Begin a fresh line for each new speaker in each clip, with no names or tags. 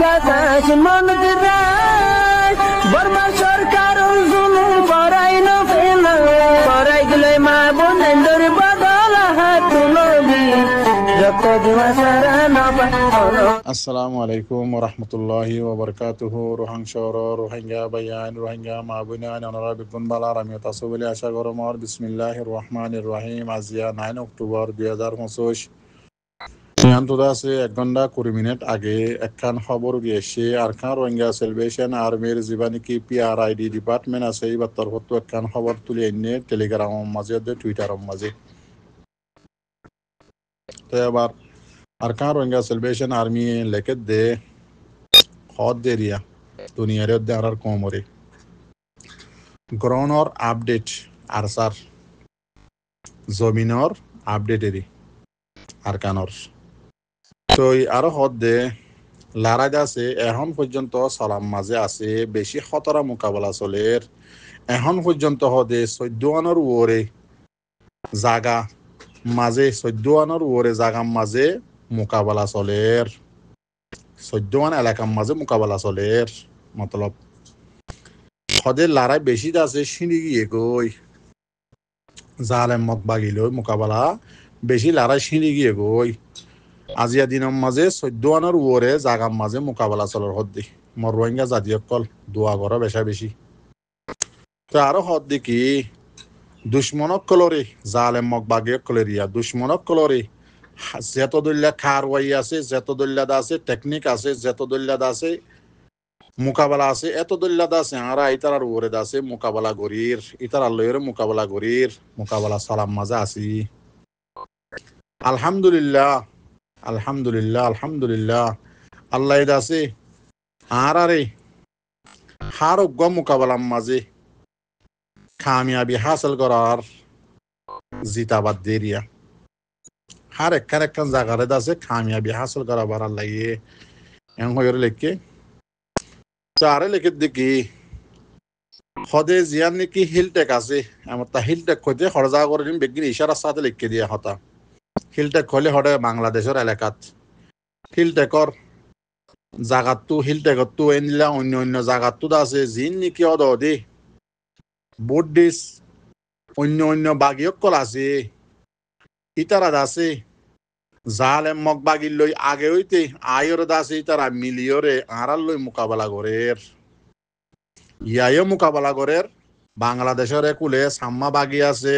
বাতাস মন্দিরায় বর্মা সরকার জুলুম করাই না ফেলা করাই গেলে মা বোনেদের বদল হাত তুলবি যত দিবা সারা না পালো।
আসসালামু আলাইকুম ওয়া রাহমাতুল্লাহি ওয়া বারাকাতুহু। রোহিঙ্গা বায়ান রোহিঙ্গা মাবুনান অনারা বিপুন বালার আমি তাসবলি আশা গরমর বিসমিল্লাহির রহমানির রহিম। আজিয়া 9 অক্টোবর 2025 নিয়ন্ত্রণ আছে 1 ঘন্টা 20 মিনিট আগে একখান খবর গিয়েছে আরখান রোহিঙ্গা সেলিব্রেশন আর্মির জীবানিকি পিআরআইডি ডিপার্টমেন্ট আছে এই বার্তার ফটো একখান খবর তুলে এনে টেলিগ্রাম মাঝে টুইটার মাঝে তো এবার আরকান রোহিঙ্গা সেলিব্রেশন আর্মি লেখে দে হদ দেরিয়া দুনিয়ারে দেওয়ার কোমরে গ্রহণর আপডেট আর স্যার জমিনর আপডেট এরি আরকানর তো আরো হদ দে লারাজ আছে এখন পর্যন্ত সালাম মাঝে আছে বেশি খতরা মোকাবেলা চলের এখন পর্যন্ত হদে 14 আনর ওরে জাগা মাঝে 14 আনর ওরে জাগা মাঝে মোকাবেলা চলের 14 এলাকার মাঝে মোকাবেলা চলের মতলব হদে লড়াই বেশি আছে সিঁড়ি গিয়ে গই জালেম মত বাগিল মোকাবেলা বেশি লড়াই সিঁড়ি গিয়ে গই আজিয়া দিনের মাঝে 14 আনর ওরে জাগার মাঝে মোকাবেলা চলের হদ্দি মর রোহিঙ্গা জাতীয় কল দোয়া করা বেশা বেশি তো আরো হদ্দি কি দুশ্মনক কলরে জালেম মক বাগিয়ে কলেরিয়া দুশ্মনক কলরে যত দল্যা খারওয়াই আছে যত দল্যাদ আছে টেকনিক আছে যত দল্যাদ আছে মোকাবেলা আছে এত দল্যাদ আছে আরা ইতারার ওরে আছে মোকাবেলা গরির ইতারার লয়ের মোকাবেলা গরির মোকাবেলা সালাম মাজা আছি আলহামদুলিল্লাহ আলহামদুলিল্লাহ আলহামদুলিল্লাহ আল্লাহ আছে আরে হার অজ্ঞ মোকাবেলার মাঝে কামিয়াবি হাসিল করার জিতাবাদ দেরিয়া হার একখান জায়গারে আছে কামিয়াবি হাসিল করা বাড়ার লাগিয়ে এন হয়ে লেখকে তো আরে লেখে দেখি হদে জিয়ান নাকি হিলটেক আছে আমার তা হিলটেক হইতে খরচা করে দিন বেগিন ইশারার সাথে লিখকে দিয়া হতা হিলটেক হলে হরে বাংলাদেশের এলাকাত হিলটেকর জাগাতু হিলটেকতু এনিলা অন্য অন্য জাগাতু আছে জিন নাকি অদে বুদ্ধিস অন্য অন্য বাগিয়কল আছে ইতারা আছে জালেম মক বাগির লই আগে হইতে আয়র আছে ইতারা মিলিয়রে আড়াল লই মোকাবেলা করের ইয়াইও মোকাবেলা করের বাংলাদেশের কুলে সাম্মা বাগি আছে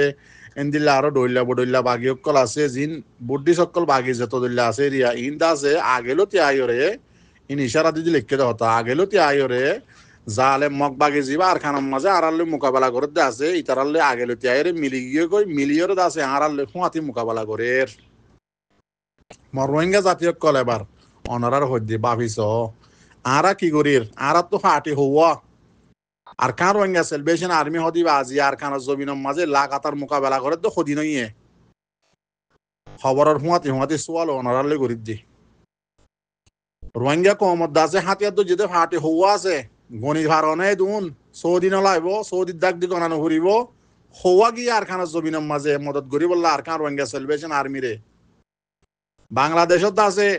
এন্দিল্লা আরো ডইল্লা বাগিয়কল আছে জিন বুদ্ধি সকল বাগি যত দইল্লা আছে রিয়া ইন্দা আছে আগেলতি আয়রে ইন ইশারা দিদি লিখকে হতা আগেলতি আয়রে জালেম মক বাগি যাবা আর খানার মাঝে আড়াল লই মোকাবেলা করতে আছে ইতারালে আগেলতি আয়রে মিলি গিয়ে কই মিলিয়রে আছে আড়াল লই হুঁয়াতি মোকাবেলা করের মর রোহিঙ্গা জাতীয় কল এবার অনারার হদ্দি ভাবিস আরা কি করির আরা তো হাঁটি হওয়া আর কান রোহিঙ্গা সেলিব্রেশন আর্মি হদি বাজি আর কান জমিনের মাঝে লাগাতার মোকাবেলা করে তো সদি নইয়ে খবরের হুঁয়াতি সোয়াল অনারার লই করির দি রোহিঙ্গা কমত দাসে হাতিয়ার তো যেতে হাঁটি হওয়া আছে গণিত ভারণে দুন সৌদি নলাইব সৌদির দাগ দি গণানো ঘুরিব হওয়া গিয়ে আর খানের জমিনের মাঝে মদত করি বললা আর কান রোহিঙ্গা সেলিব্রেশন আর্মিরে বাংলাদেশত আছে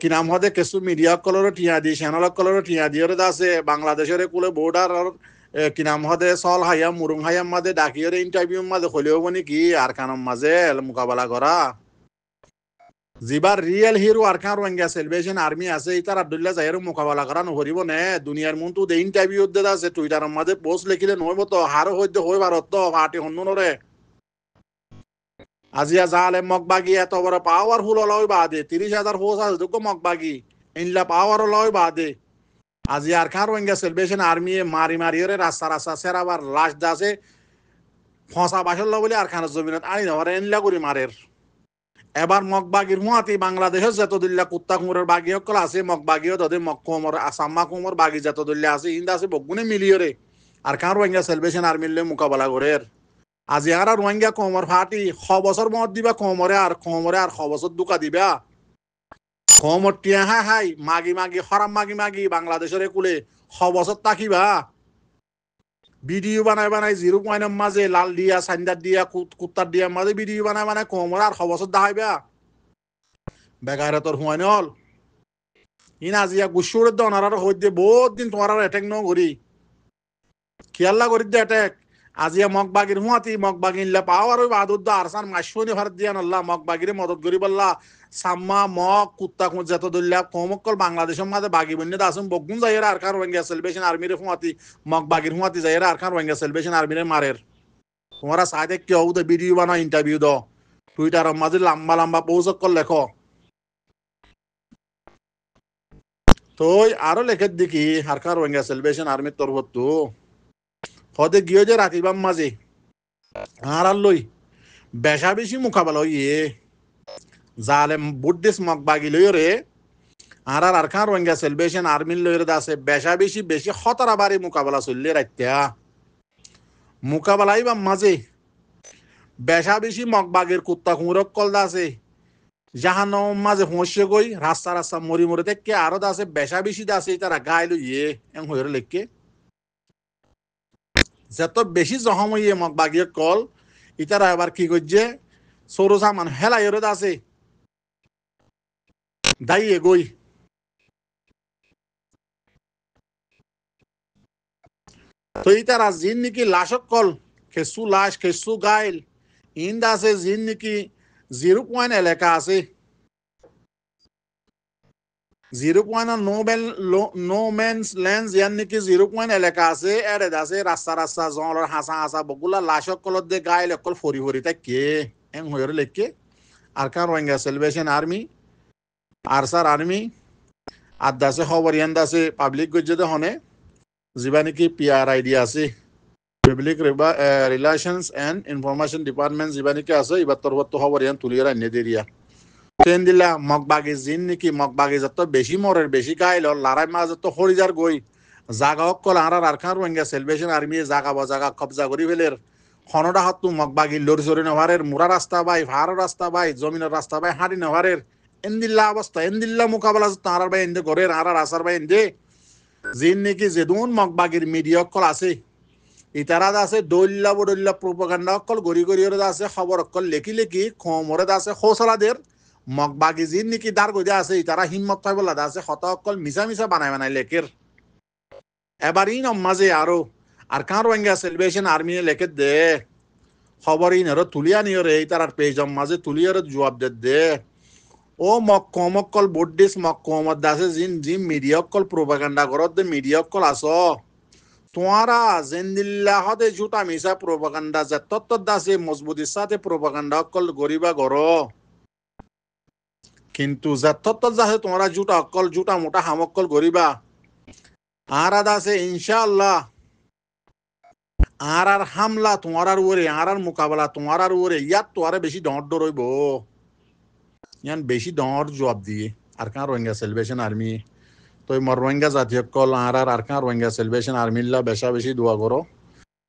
কি নাম হতে কিছু মিডিয়া কলর টিয়া দি চ্যানেল কলর টিয়া দিয়ে আছে বাংলাদেশের কুলে বর্ডার কি নাম হতে সল হাইয়া মুরুং হাইয়ার মাঝে ডাকিয়ে ইন্টারভিউ মাঝে হলেও বনি কি আর খানের মাঝে মোকাবেলা করা যিবার রিয়েল হিরো আর খান রোহিঙ্গা সেলিব্রেশন আর্মি আছে ইতার আব্দুল্লাহ জাহের মোকাবেলা করা নহরিব নে দুনিয়ার মন তো দে ইন্টারভিউ দে আছে টুইটারের মাঝে পোস্ট লিখিলে নহইব তো হারো হইতে হই ভারত তো পার্টি হন্নুনরে আজিয়া জালে মকবাগি এত বড় পাওয়ারফুল লয় বাদে 30,000 ফোর্স আছে দুঃখ মকবাগি ইনলা পাওয়ার লয় বাদে আজি আর খান রোহিঙ্গা সেলিব্রেশন আর্মি মারি রাস্তা সেরাবার লাশ দাসে ফসা বাসল বলে আর খানের জমিনত আনি ধরে ইনলা করি মারের এবার মকবাগির হুঁয়াতি বাংলাদেশের যত দিল্লা কুত্তা কুমোরের বাগি সকল আছে মকবাগিও তাদের মকমর আসাম্মা কুমোর বাগি যত দিল্লা আছে ইন্দা আছে বগুনে মিলিয়রে আর খান রোহিঙ্গা সেলিব্রেশন আর্মির মোকাবেলা করের আজি আর রোহিঙ্গা কমর ফাটি বছর মত দিবা কমরে আর বছর দুকা দিবা কমর টিয়া হাই মাগি হরাম মাগি বাংলাদেশের কুলে বছর তাকিবা ভিডিও বানাই 0.এর মাঝে লাল দিয়া সান্দার দিয়া কুত্তার দিয়া মাঝে ভিডিও বানাই কমর আর বছর দেখাইবা বেগারে তোর হুয়াই নল ইন আজিয়া গুসুর দনার হইতে বহুত দিন তোমার অ্যাটাক ন করি খেয়াল্লা করি দে অ্যাটাক আজিয়া মগবাগির হুয়াতি মগবাগিনলা পাওয়ার ওই বাদুদ্দ আরসান মাসুনি ভারত দিয়ান আল্লাহ মগবাগিরে মদত করি বললা সাম্মা মগ কুত্তা কুঁ যত দল্লা কমকল বাংলাদেশের মাঝে বাগি বন্যে দাসুন বগুন যাইরা আর কার রোহিঙ্গা সেলিব্রেশন আর্মিরে হুয়াতি মগবাগির হুয়াতি যাইরা আর কার রোহিঙ্গা সেলিব্রেশন আর্মিরে মারের তোমরা সাইডে কেউ দে ভিডিও বানাও ইন্টারভিউ দাও টুইটারের মাঝে লম্বা লম্বা পোস্ট কর লেখো তো আরো লেখে দেখি হারকার রোহিঙ্গা সেলিব্রেশন আর্মির তরফত তো হদে গিয়ে যে রাতিবাম মাঝে আর লই বেশা বেশি মোকাবেলা ইয়ে জালেম বুদ্ধিস মগবাগি লই রে আর আরকান রোহিঙ্গা সেলিব্রেশন আর্মির লই রে আছে বেশা বেশি খতরা বাড়ি মোকাবেলা চললে রাইত্যা মোকাবেলাই বা মাঝে বেশা বেশি মগবাগের কুত্তা কুমুরক কল আছে জাহান মাঝে পৌঁছে গই রাস্তা রাস্তা মরি মরে দেখে আরো আছে বেশা বেশি আছে তারা গায়ে লইয়ে এম হয়ে লেখকে যত বেশি জহম হইয়ে মগবাগিয়ে কল ইতারা এবার কি করছে সরু সামান হেলাই আছে দাইয়ে গই তো ইতারা জিন নাকি লাশক কল খেসু লাশ খেসু গাইল ইন্দ আছে জিন নাকি 0 এলাকা আছে 0 ল্যান্ড ইয়ান নাকি 0 এলাকা আছে এরে আছে রাস্তা রাস্তা জঙ্গলের হাসা হাসা বগুলা লাশক কলত দিয়ে গাইল অকল ফরি ফরি তাই কে এং হয়ে লেখকে আর কার রোহিঙ্গা সেলিব্রেশন আর্মি আরসার আর্মি আর দাসে খবর ইয়ান দাসে পাবলিক গজ্জে হনে যিবা নাকি PRID আছে public relations and information department যিবা নাকি আছে এবার তরফত খবর ইয়ান তুলিয়ে আনিয়ে দিয়ে ট্রেন দিলা মগবাগি জিন নাকি মগবাগি যত বেশি মরের বেশি গাইল লড়াই মাছ যত হরিজার গই জাগা অকল আর আরখান রোহিঙ্গা সেলিব্রেশন আর্মি জাগা বজাগা কবজা করি ফেলের খনডা হাতু মগবাগি লড়ি চড়ি নেভারের মুরা রাস্তা বাই ভাড় রাস্তা বাই জমিনের রাস্তা বাই হাঁটি নেভারের এন্দিল্লা অবস্থা এন্দিল্লা মোকাবেলা তাঁর বাই এন্দে ঘরের আর আসার বাই এন্দে জিন নাকি যেদুন মগবাগির মিডিয়া অকল আছে ইতারা আছে দল্লা বদল্লা প্রোপাগান্ডা অকল গড়ি গড়ি আছে খবর অকল লেখি লেখি খমরে আছে খোসলাদের মগবাগি জিন নাকি দার গজে আছে ইতারা হিম্মত হয় বলা আছে হত অকল মিশা মিশা বানাই লেখের এবার ইন মাঝে আরো আর কার রোহিঙ্গা সেলিব্রেশন আর্মি লেখে দে খবর ইন আরো তুলিয়া নিয়ে রে ইতারার পেজ মাঝে তুলিয়া জবাব দে ও মক্কল বড্ডিস মক্কমত দাসে জিন জিম মিডিয়া অকল প্রোপাগান্ডা করত দে মিডিয়া অকল আসো তোমারা জেন্দিল্লা হদে জুটা মিশা প্রোপাগান্ডা যে তত্ত্ব দাসে মজবুতির সাথে প্রোপাগান্ডা অকল গরিবা গড় কিন্তু যথার্থ যাচ্ছে তোমরা জুটা মোটা হামক্কল গরিবা আর আছে ইনশাআল্লাহ আর হামলা তোমার ওরে আর মোকাবেলা তোমার ওরে ইয়াত তো আরে বেশি ডর হইব ইয়ান বেশি ডর জবাব দিয়ে আর কার রোহিঙ্গা সেলিব্রেশন আর্মি তো মর রোহিঙ্গা জাতীয় কল আর কার রোহিঙ্গা সেলিব্রেশন আর্মিল্লা বেশি দোয়া করো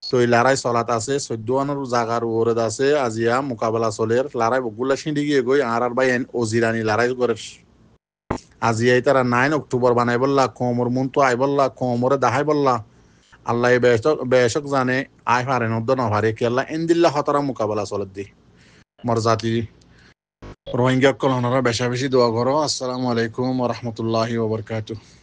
তো এই লড়াই চলাত আছে 14 জায়গার ওরে আছে আজিয়া মোকাবেলা চলের লড়াই বগুলা সিঁড়ি গিয়ে গই আর ভাই ওজিরানি লড়াই করে আজিয়া তারা 9 অক্টোবর বানাই বললা কোমর মন তো আই বললা কোমরে দাহাই বললা আল্লাহ বেশক জানে আই পারে নদ্দ না পারে কি আল্লাহ এন্দিল্লা হতারা মোকাবেলা চলত দি মর জাতি রোহিঙ্গা কল ওনারা বেশি দোয়া করো। আসসালামু আলাইকুম ওয়া রাহমাতুল্লাহি ওয়া বারাকাতুহু।